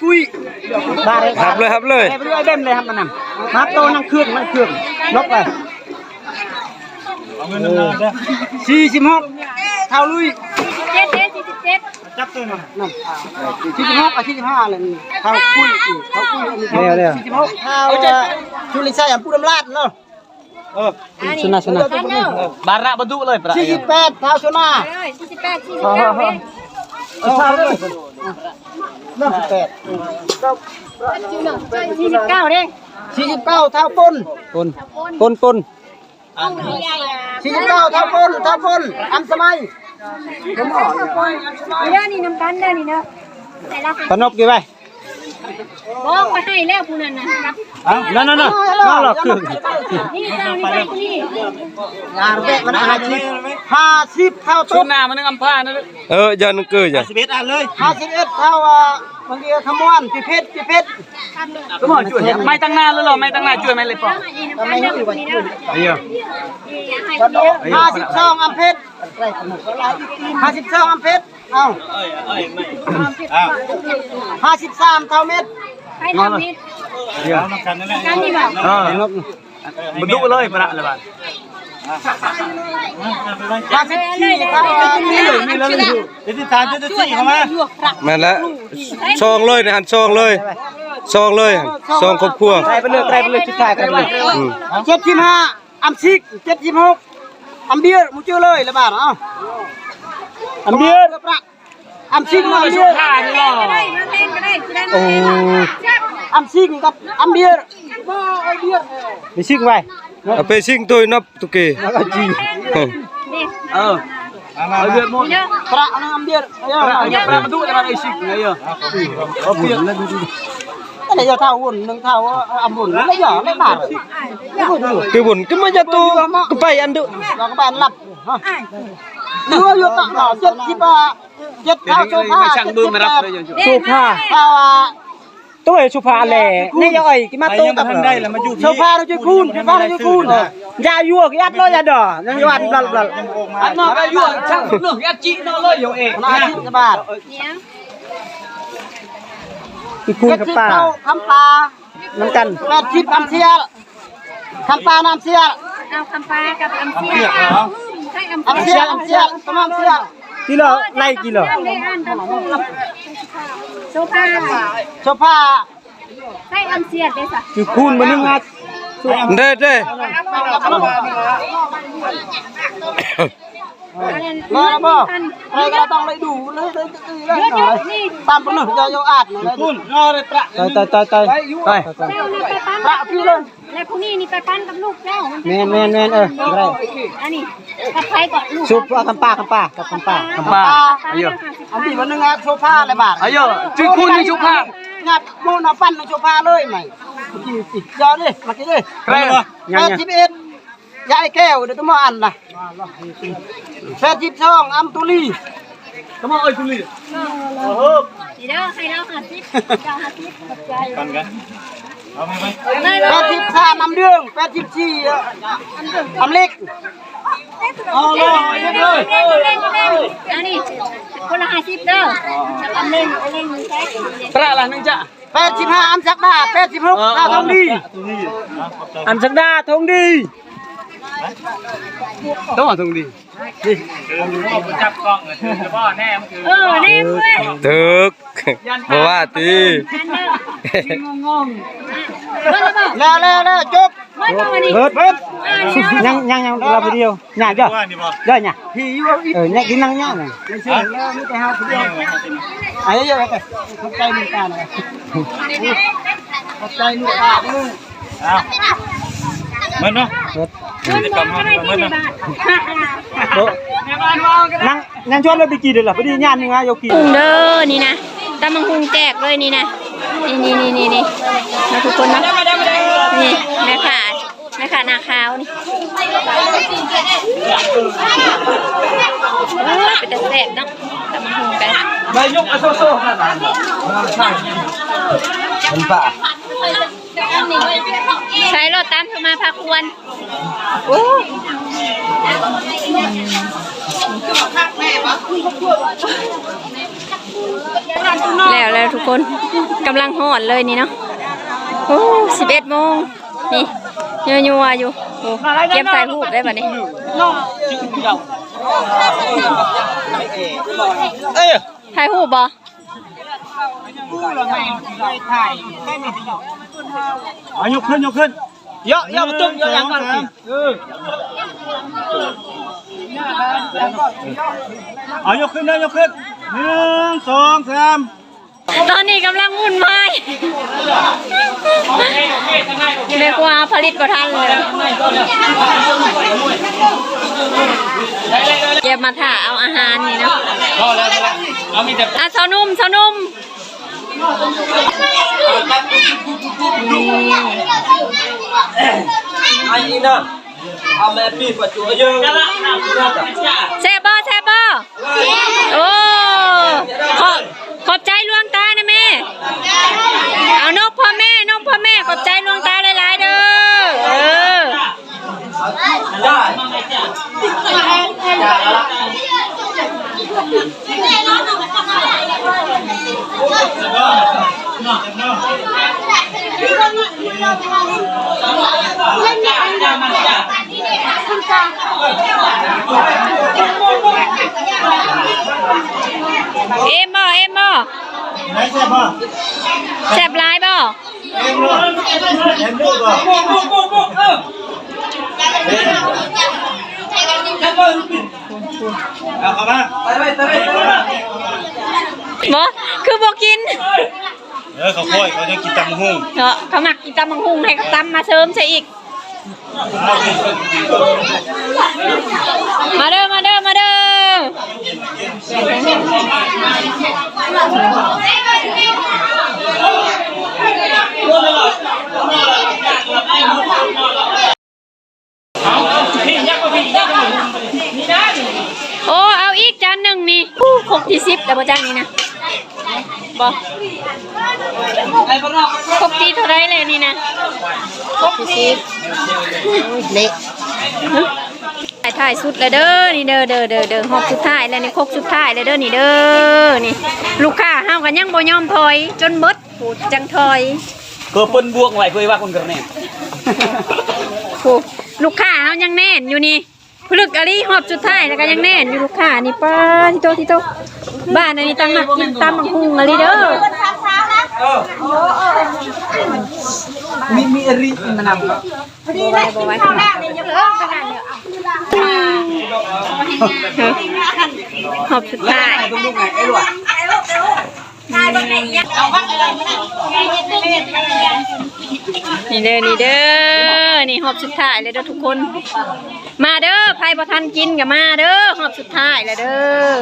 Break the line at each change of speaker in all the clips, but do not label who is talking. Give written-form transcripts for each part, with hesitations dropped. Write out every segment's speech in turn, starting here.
คุย
ครับเลยครับเลย
ไปเรื่อยเด่นเลยครับมันนั่นครับโตนั่งเครื่องนกไป46เท่าลุย
47จับตัวน่ะ
46กับ45เลยเท่าคุย46เท่าชุลิชัยผู้ดำราชเนาะชนะบาระบรรทุกเลย48เท่าชนะ
48
เท่าเลย48
49เด้
49เท่าปน49เท่าปนอันสมัย
นี่น้ำกันเด้อนี่เนาะแต่ละ
ปนกกี่ใบ
บอกไปให้แล้วผู้นั้นนะครับ
นั่นน่าหรอกคือ
นี่เจ้านี่ไปผู้นี้
งานแบกมัน50เท่าต้นหน้ามันนึงอำพานะ
ยันเกยจ้ะ
51อันเลย51เท่าบางทีขมวนพี่เพชรขมวนช่วยไม่ตั้งหน้าแล้วหรอไม่ตั้งหน้าช่วยไหมเลยป่ะ
ไม่อยู่วันนี้
52อำเพชร52อำเพชรเอ้า53เท่าเม็ด
ให้ทำนิด
เดี๋ยวกันนั่นแหละกันนี่บ่บรรทุกเลยประละบาท54เท่ามีแล้วเดี๋ยวตามจะจี้เข้ามา
แม่นแล้วซองเลยนะหันซองเลยซองครอบครัว
ไปเลยชุดท้ายกันเลย75อำซิก76อำเบียร์มูชื่อเลยละบาทเอ้าอำเบียร์อำซิกมาเบียร์โอ้อำซิกกับอำเบียร์ไปซิกไป
เอาไปซิ่งตัวนับตุกเก
เอาเบียร์หมดประน้ำเบียร์ประมาดูแต่มันไอซิกไงเยอะเอาเบียร์อะไรจะเท่าวุ่นหนึ่งเท่าอำวุ่นอะไรเหรอไม่บาท
คือบุญก็ไม่จะตัวก็ไปอันดุ
เราก็ไปอันหลับเนื้ออยู่ต่างหาก7เท่าโซฟา
โซฟา
ตัวโซฟาแหล่นี่ย่อยกินมาโตกับโซฟาเราจะคูนยายั่วยัดเลยยาดอยังยัดบลับอันนอกไปยั่วช่างเรื่องยัดจีนอเลยอยู่เอง50 บาท
คือคูนกับปลา
คำปลาน้ำกัน80 อัมเซียคำปลาน้ำเซีย
เอาคำปลากับอัมเซียใช่
อัมเซียต้องอัมเซีย
กิโลไล่กิโล
โซฟาใช่อัมเซียได้สัก
คือคูนมันนึงอ่ะเด้
มาบ่ใครก็ต้องเลยดูเลยตามปนจะยอาดเลยคุณรอเลยตาย
ประพี่เลยแล้วผู้นี้นี่ไปปั้นกับลูกเจ้า
แม่นได้
อันนี้กับใครก่อนลูก
ซุปคำปลาอายุอันนี้มันนึงอ่ะโซฟาอะไรบาทอายุจุคุณนี่โซฟางัดโมนาปั้นโซฟาเลยไหมยอดดิมากินดิ81ยายแก้วเดี๋ยวต้องมาอันนะ82อัมตุลีต้องมาตุลี
นี่เด้อให้เรา50เจ้า50กับใจ
กันเอาไหม83อัมเดือง84อัมเล็กเอาเลย
อันนี้คนละ50เด้ออัมเล่งใช้
ประละนึงจ้ะ85อัมสักดา86ทองดีอัมสักดาทองดีต้องมาทองดีนี่จับกล้องเลยถือพ่อแน่มันคือ
แน่เว้ย
ถึกบ่ว่าตี
แล้วจบเบิดยังเราไปเดียวหยาจ้ะได้หยาพี่เนี่ยกินนั่งหยาน่ะไม่ใช่แล้วไม่แต่เฮาคนเดียวไอ้เยอะไปขอบใจหนูตาเลยขอบใจหนูตาด้วยมันเนาะนั่งชวนเลยไปกี่เดือนละพอดีงานยังไงยกกี่
เด้อนี่นะตำมังคุงแจกเลยนี่นะนี่นะทุกคนนะนี่แม่ขาหน้าขาวนี่เป็นแต่แสบเนาะตำมังคุงกัน
ใบยกโซ่ใช่เป็นป่า
ใช้รถตามเธอมาพาควรโอ้ แล้วทุกคนกำลังหอนเลยนี่เนาะโอ้11 โมงนี่ยัวอยู่โอ้เก็บถ่ายรูปได้ป่ะนี่ถ่ายรูปบ่
ยกขึ้นเยอะมาตุ้มเยอะยังก่อนยกขึ้น1 2 3
ตอนนี้กำลังวุ่นวายเรียกว่าผลิตประทันเลยเก็บมาถ่าเอาอาหารนี่เนาะเอามีแต่เสานุ่ม
อันนี้นะเอาแม่ปีปัจจุบันเยอะ
แซ่บบ่โอ้ขอบใจลวงตานะแม่เอานกพ่อแม่ขอบใจลวงตาหลายๆเด้อเอ็มบ่แซ่บหลายบ่บ่คือบ่กิน
เขาค่อยเขาจะกินตำหุ่ง
เนาะเขาหมักกินตำบักหุ่งให้ตำมาเสริมใช่อีกมาเด้อโอ้เอาอีกจานหนึ่งนี่ครบที่10แต่บ่จังนี่นะบ่ครบที่เท่าไรเลยนี่นะครบที่10เละถ่ายสุดเลยเด้อนี่เด้อหอบสุดท้ายแล้วนี่ครกสุดท้ายเลยเด้อนี่เด้อนี่ลูกค้าเฮากันยังบ่ยอมถอยจนเบิดปูดจังถอย
ก็เปิ้นบวกไว้เพื่อว่าคนกระแน่
ลูกค้าเฮายังแน่นอยู่นี่ผลึกอะไรหอบสุดท้ายแล้วก็ยังแน่นอยู่ลูกค้านี่ป้าที่โตบ้านอันนี้ตั้งมากินตำบักหุ่งอะไรเด้อ
มีอริมานำ
พอดีเลยข้าวแรกเนี่ยยังเลิกขนาดเนี่ยหอบสุดท้าย
ต้องดูไงไอ้ลูก
นี่เด้อนี่หอบสุดท้ายเลยเด้อทุกคนมาเด้อใครบ่ทันกินก็มาเด้อหอบสุดท้ายแล้วเด้อ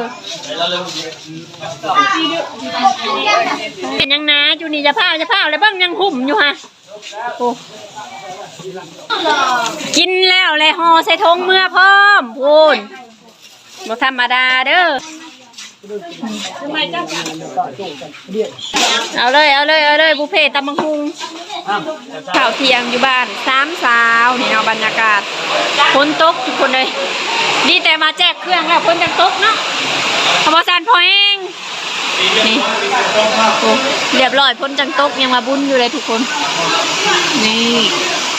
เป็นยังนะอยู่นี่จะพาแล้วเบิ่งยังหุ่มอยู่ฮะโอ้กินแล้วเลยห่อใส่ถุงเมื่อพร้อมพูนบ่ธรรมดาเด้อเอาเลยบุฟเฟ่ตำบักหุ่งข้าวเที่ยงอยู่บ้าน3 สาวนี่เอาบรรยากาศฝนตกทุกคนเลยดีแต่มาแจกเครื่องแล้วฝนจังตกเนาะธรรมศาสตร์พอเองนี่เรียบร้อยฝนจังตกยังมาบุญอยู่เลยทุกคนนี่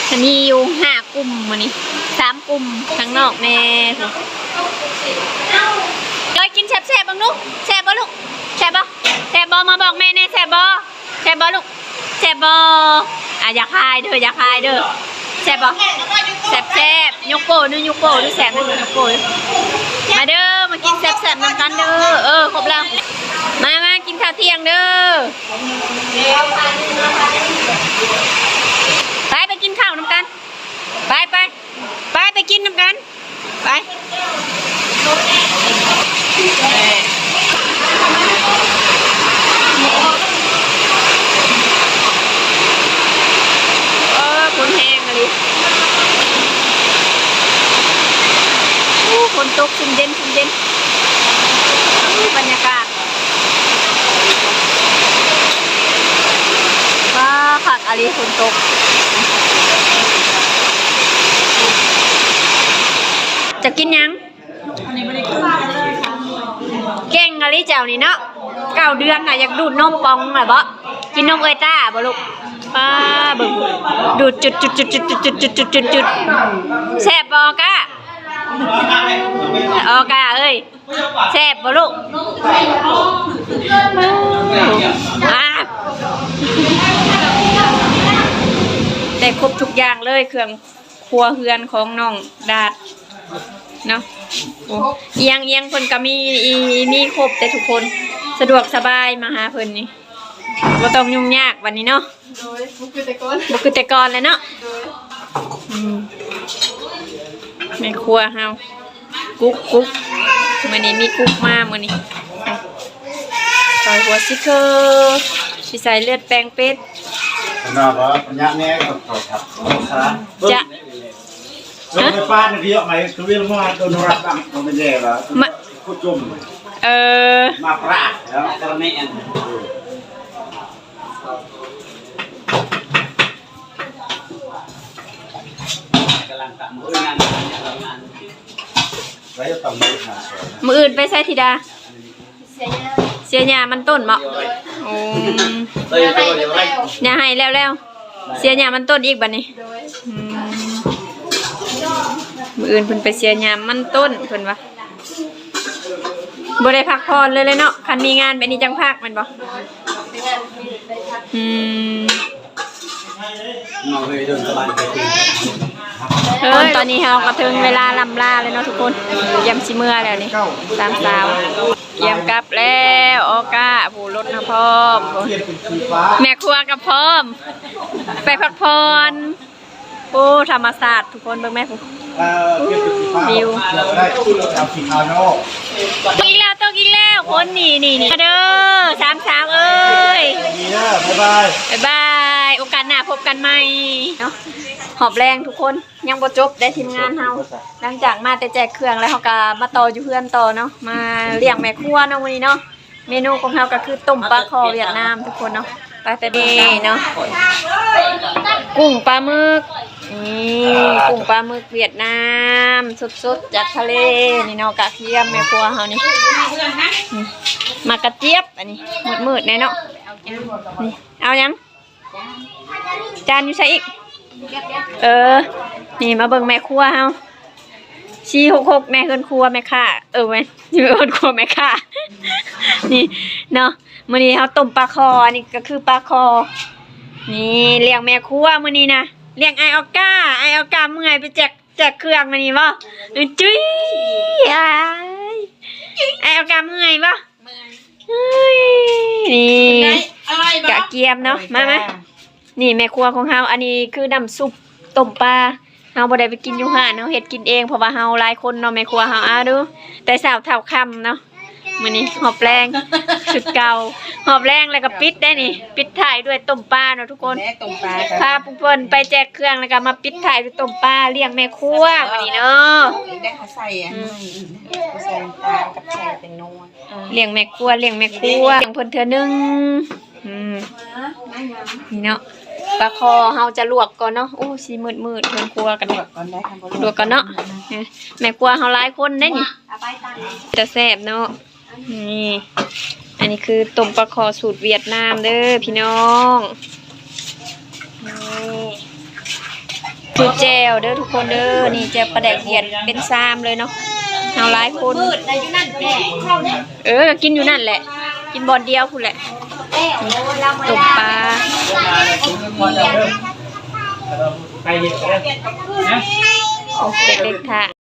ฉันมีอยู่5 กลุ่มมื้อนี้3 กลุ่มข้างนอกแม่เลยกินแซ่บๆบ้างลูกแซ่บบ่ลูกแซ่บบ่มาบอกแม่แน่แซ่บบ่ลูกแซ่บบ่อย่าคายเด้อแซ่บบ่แซ่บยกโป้ดูแซ่บนึงยกโป้มาเด้อมากินแซ่บๆนำกันเด้อครบแล้วมากินข้าวเที่ยงเด้อไปกินข้าวนำกันไปกินนำกันไปคนแห้งอะไรคนตกชุ่มเย็นบรรยากาศว้าขัดอะไรคนตกจะกินยังเก่งอะไรเจ้านี่เนาะ 9 เดือนน่ะอยากดูดนมปองน่ะบ่กินนมเอยต้าบ่ลูกเบิ่งดูดจุดแซ่บบ่กะกะเอ้ยแซ่บบ่ลูกได้ครบทุกอย่างเลยเครื่องครัวเฮือนของน้องดาดเนาะเอียงเพิ่นก็มีครบแต่ทุกคนสะดวกสบายมาหาเพิ่นนี่บ่ต้องยุ่งยากวันนี้เนาะบ่คือแต่ก่อนเลยเนาะแม่ครัวเฮากุ๊กมื้อนี้มีกุ๊กมามื้อนี้ซอยหัวซิเคอร์สิใส่เลือดแปลงเป็ด
นะบ่ญาแน่ก็ขอครับ
จะ
ในป้าเนี่ยเยอะไหมคือวิลมาโดนรับตั้งโดนแย่แล้วกูจุ่มมาปราแล้วกระเนียนกำลังตัดมืองานไว้จะต้อง
มืออื่นไปใส่ธิดาเสียหญ้ามันต้นบ่โอ้หญ้าให้แล้วเสียหญ้ามันต้นอีกบัดนี้มืออื่นเพิ่นไปเสียหญ้ามันต้นเพิ่นว่าบ่ได้พักผ่อนเลยเนาะคันมีงานแบบนี้จังพักแม่นบ่ตอนนี้เราก็ถึงเวลาลำลาเลยเนาะทุกคนยำสิเมื่อแล้วนี่สามสาวเยี่ยมกลับแล้วออกาผู้รถนะพร้อมแม่ครัวกับพร้อมไปพักผ่อนโอ้ธรรมศาสตร์ทุกคนเบิ่งแม่ผู้วิวต้องอีกแล้วคนนี่เด้อสามสาวเอ้ยบ๊ายบายโอกาสหน้าพบกันใหม่เนาะหอบแรงทุกคนยังบ่จบได้ทีมงานเฮาหลังจากมาแต่แจกเครื่องแล้วเฮาก็มาต่ออยู่เพื่อนต่อเนาะมาเลี้ยงแม่ครัวเนาะวันนี้เนาะเมนูของเฮาก็คือต้มปลาคอเวียดนามทุกคนเนาะปลาตะเดเนาะกุ้งปลาหมึกนี่กุ้งปลาหมึกเวียดนามสดๆจากทะเลนี่เนาะกระเทียมแม่ครัวเฮานี่มากระเจี๊ยบอันนี้มืดๆแน่เนาะนี่เอายังจานอยู่ใส่อีกนี่มาเบิ่งแม่ครัวเฮา466แม่เฮือนครัวแม่ค่าแม่อยู่เฮือนครัวแม่ค่านี่เนาะมื้อนี้เฮาต้มปลาคอนี่ก็คือปลาคอนี่เลี้ยงแม่ครัวมื้อนี้นะเลี้ยงไอออก้าเมื่อยไปแจกเครื่องมื้อนี้บ่จุ้ยไอออก้าเมื่อยบ่นี่กะเกียมเนาะมานี่แม่ครัวของเฮาอันนี้คือน้ำซุปต้มปลาเฮาบ่ได้ไปกินอยู่ห้านเนาะเฮ็ดกินเองเพราะว่าเฮาหลายคนเนาะแม่ครัวเฮาดูแต่สาวเท่าค่ำเนาะมื้อนี้หอบแรงชุดเก่าหอบแรงแล้วก็ปิดได้นี่ปิดท้ายด้วยต้มปลาเนาะทุกคนพาผู้เพิ่นไปแจกเครื่องแล้วก็มาปิดท้ายด้วยต้มปลาเลี้ยงแม่ครัวมื้อนี้เนาะ
ได้ใส่ใส่ตากับใส่เป็นนัว
เลี้ยงแม่ครัวเลี้ยงเพิ่นเทื่อนึงนี่เนาะปลาคอเฮาจะลวกก่อนเนาะโอ้สิมืดเพิ่นครัวกันลวกก่อนเนาะแม่ครัวเฮาหลายคนเด้นี่จะแซ่บเนาะนี่อันนี้คือต้มปลาคอสูตรเวียดนามเด้อพี่น้องนี่คือแจ่วเด้อทุกคนเด้อนี่แจ่วปลาแดกเวียดเป็น3เลยเนาะเฮาหลายคนกินอยู่นั่นแหละกินบอนเดียวพุ่นแหละตกปลาเด็กๆค่ะ